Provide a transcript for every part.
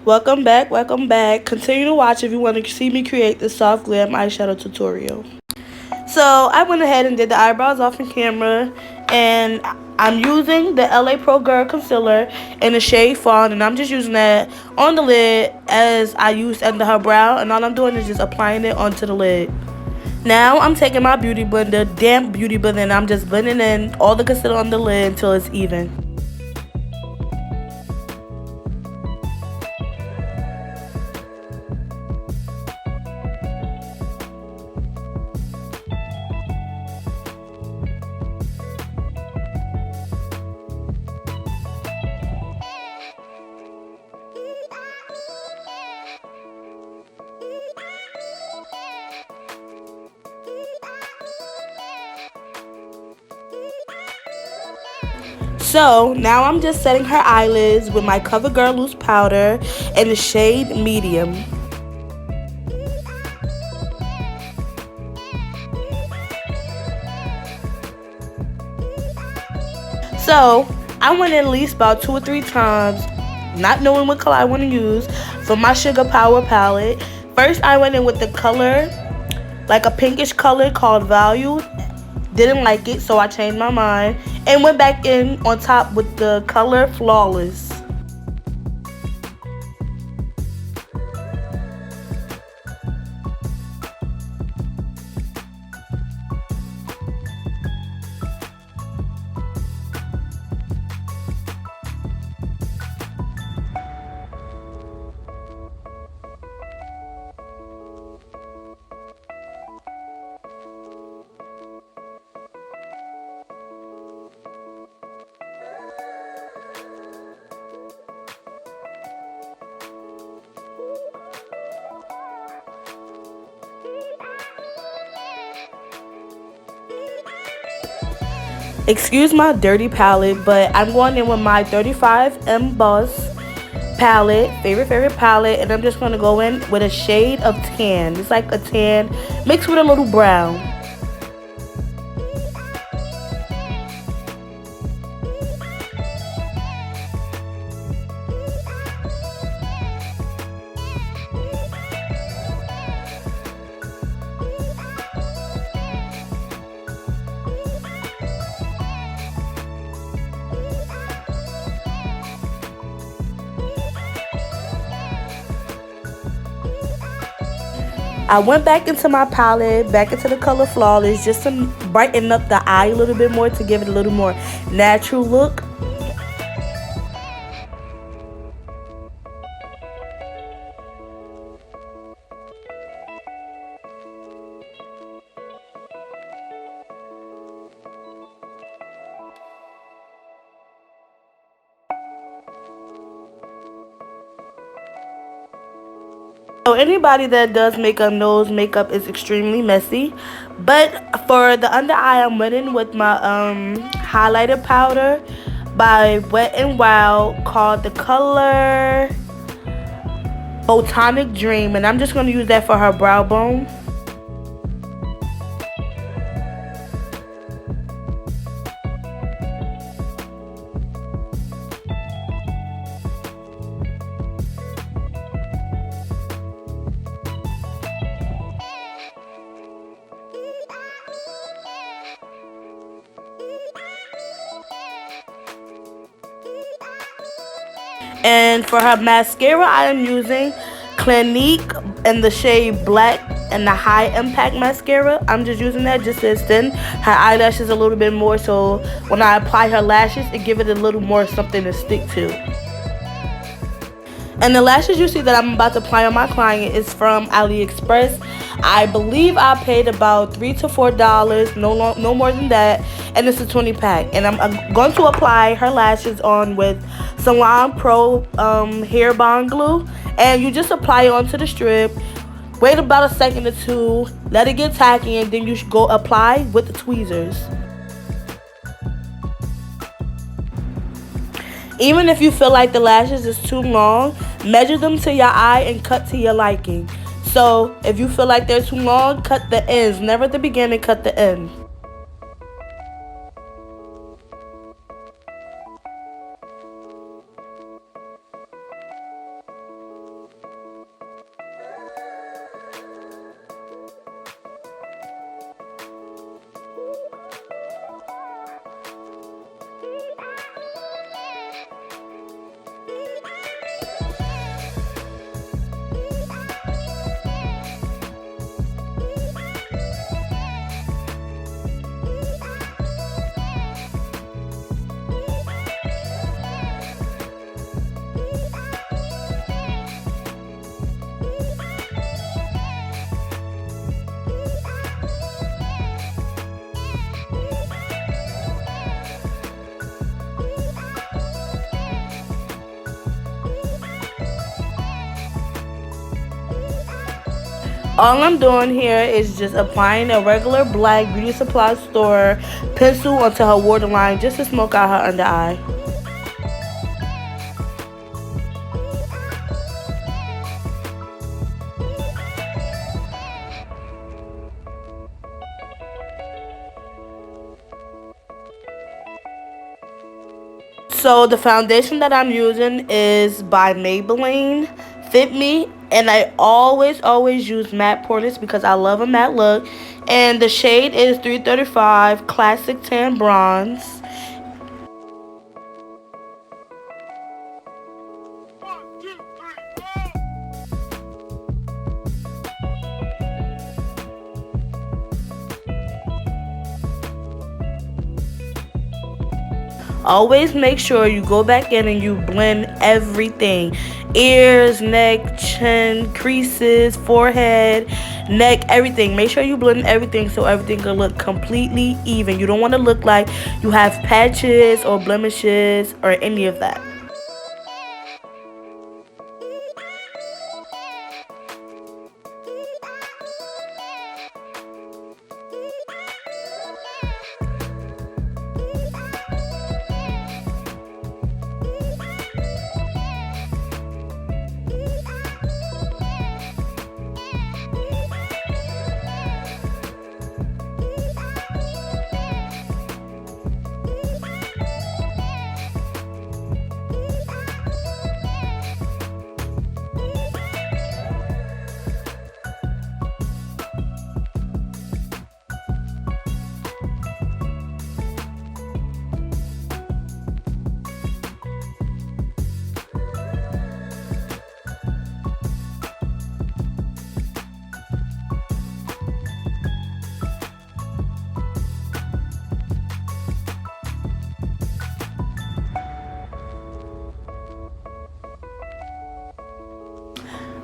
Welcome back, welcome back. Continue to watch if you want to see me create the soft glam eyeshadow tutorial. So I went ahead and did the eyebrows off in camera, and I'm using the LA Pro Girl concealer in the shade Fawn, and I'm just using that on the lid as I used under her brow, and all I'm doing is just applying it onto the lid. Now I'm taking my beauty blender, damp beauty blender, and I'm just blending in all the concealer on the lid until it's even. So now I'm just setting her eyelids with my CoverGirl loose powder in the shade medium. So I went at least about 2 or 3 times, not knowing what color I want to use for my Sugar Power palette. First I went in with the color, like a pinkish color called Value. Didn't like it, so I changed my mind and went back in on top with the color Flawless. Excuse my dirty palette, but I'm going in with my 35M Boss palette, favorite palette, and I'm just going to go in with a shade of tan. It's like a tan mixed with a little brown. I went back into my palette, back into the color Flawless, just to brighten up the eye a little bit more, to give it a little more natural look. So anybody that does makeup knows makeup is extremely messy. But for the under eye, I'm went in with my highlighter powder by Wet n Wild called the color Botanic Dream. And I'm just going to use that for her brow bone. And for her mascara, I am using Clinique in the shade Black and the High Impact Mascara. I'm just using that just to extend her eyelashes a little bit more, so when I apply her lashes, it gives it a little more something to stick to. And the lashes you see that I'm about to apply on my client is from AliExpress. I believe I paid about $3 to $4, no more than that, and it's a 20 pack. And I'm going to apply her lashes on with Salon Pro hair bond glue, and you just apply it onto the strip. Wait about a second or two, let it get tacky, and then you should go apply with the tweezers. Even if you feel like the lashes is too long, measure them to your eye and cut to your liking. So if you feel like they're too long, cut the ends. Never at the beginning, cut the end. All I'm doing here is just applying a regular black beauty supply store pencil onto her waterline just to smoke out her under eye. So the foundation that I'm using is by Maybelline Fit Me, and I always use matte poreless because I love a matte look. And the shade is 335 Classic Tan Bronze. Always make sure you go back in and you blend everything. Ears, neck, chin, creases, forehead, neck, everything. Make sure you blend everything so everything can look completely even. You don't want to look like you have patches or blemishes or any of that.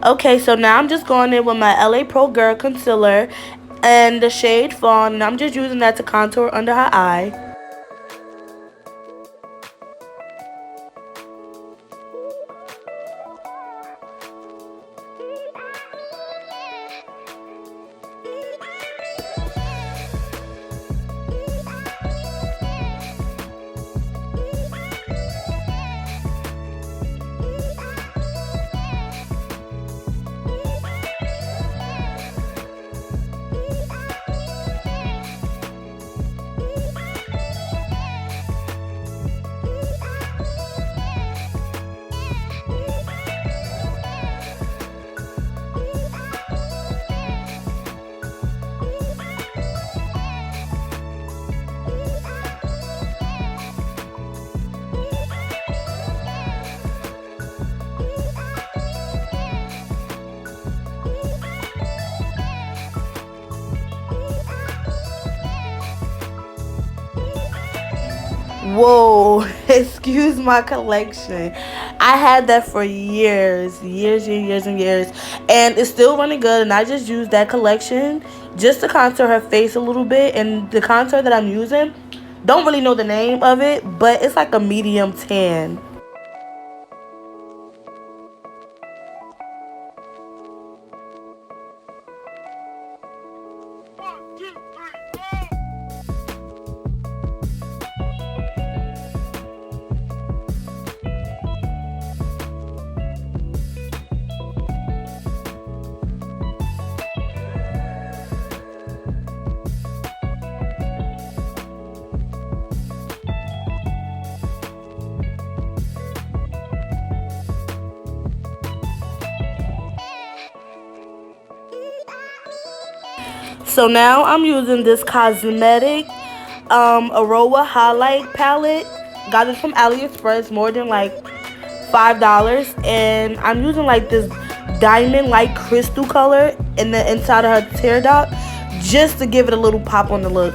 Okay, so now I'm just going in with my LA Pro Girl Concealer and the shade Fawn, and I'm just using that to contour under her eye. Whoa, excuse my collection. I had that for years and years, and it's still running good. And I just used that collection just to contour her face a little bit. And the contour that I'm using, don't really know the name of it, but it's like a medium tan. So now I'm using this cosmetic Aroa highlight palette. Got it from AliExpress, more than like $5. And I'm using like this diamond like crystal color in the inside of her tear duct just to give it a little pop on the look.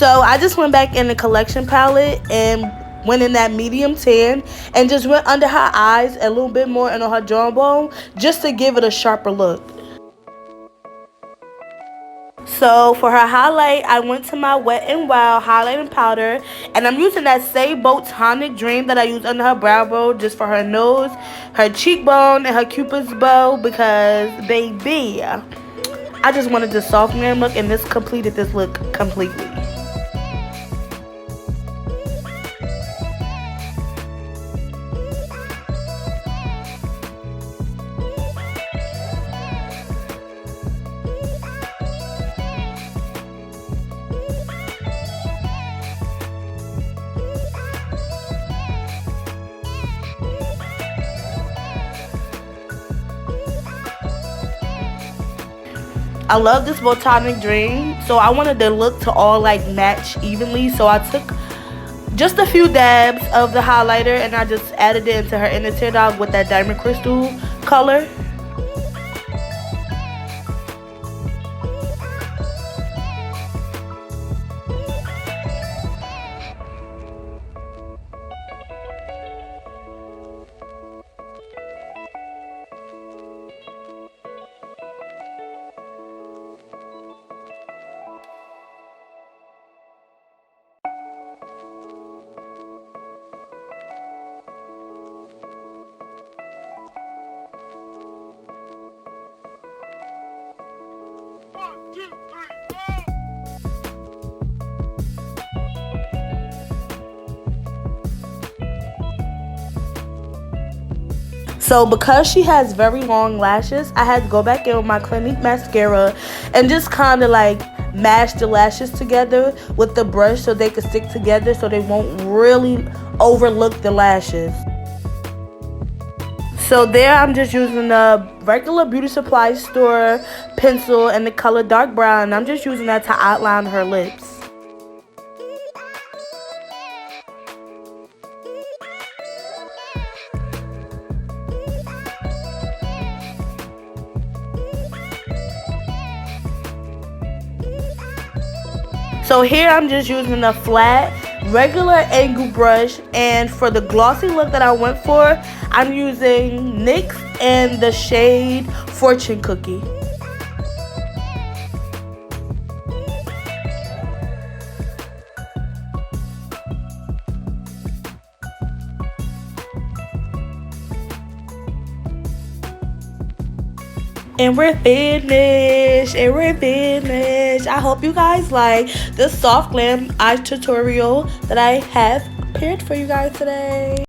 So I just went back in the collection palette and went in that medium tan and just went under her eyes a little bit more and on her jawbone just to give it a sharper look. So for her highlight, I went to my Wet n Wild highlighting powder, and I'm using that same Botanic Dream that I used under her brow bone just for her nose, her cheekbone, and her cupid's bow because, baby, I just wanted the soft glam look, and this completed this look completely. I love this Botanic Dream, so I wanted the look to all like match evenly, so I took just a few dabs of the highlighter and I just added it into her inner tear dog with that diamond crystal color. So because she has very long lashes, I had to go back in with my Clinique mascara and just kind of like mash the lashes together with the brush so they can stick together so they won't really overlook the lashes. So there I'm just using a regular beauty supply store pencil in the color dark brown, and I'm just using that to outline her lips. So here I'm just using a flat, regular angle brush, and for the glossy look that I went for, I'm using NYX and the shade Fortune Cookie. And we're finished. I hope you guys like this soft glam eye tutorial that I have prepared for you guys today.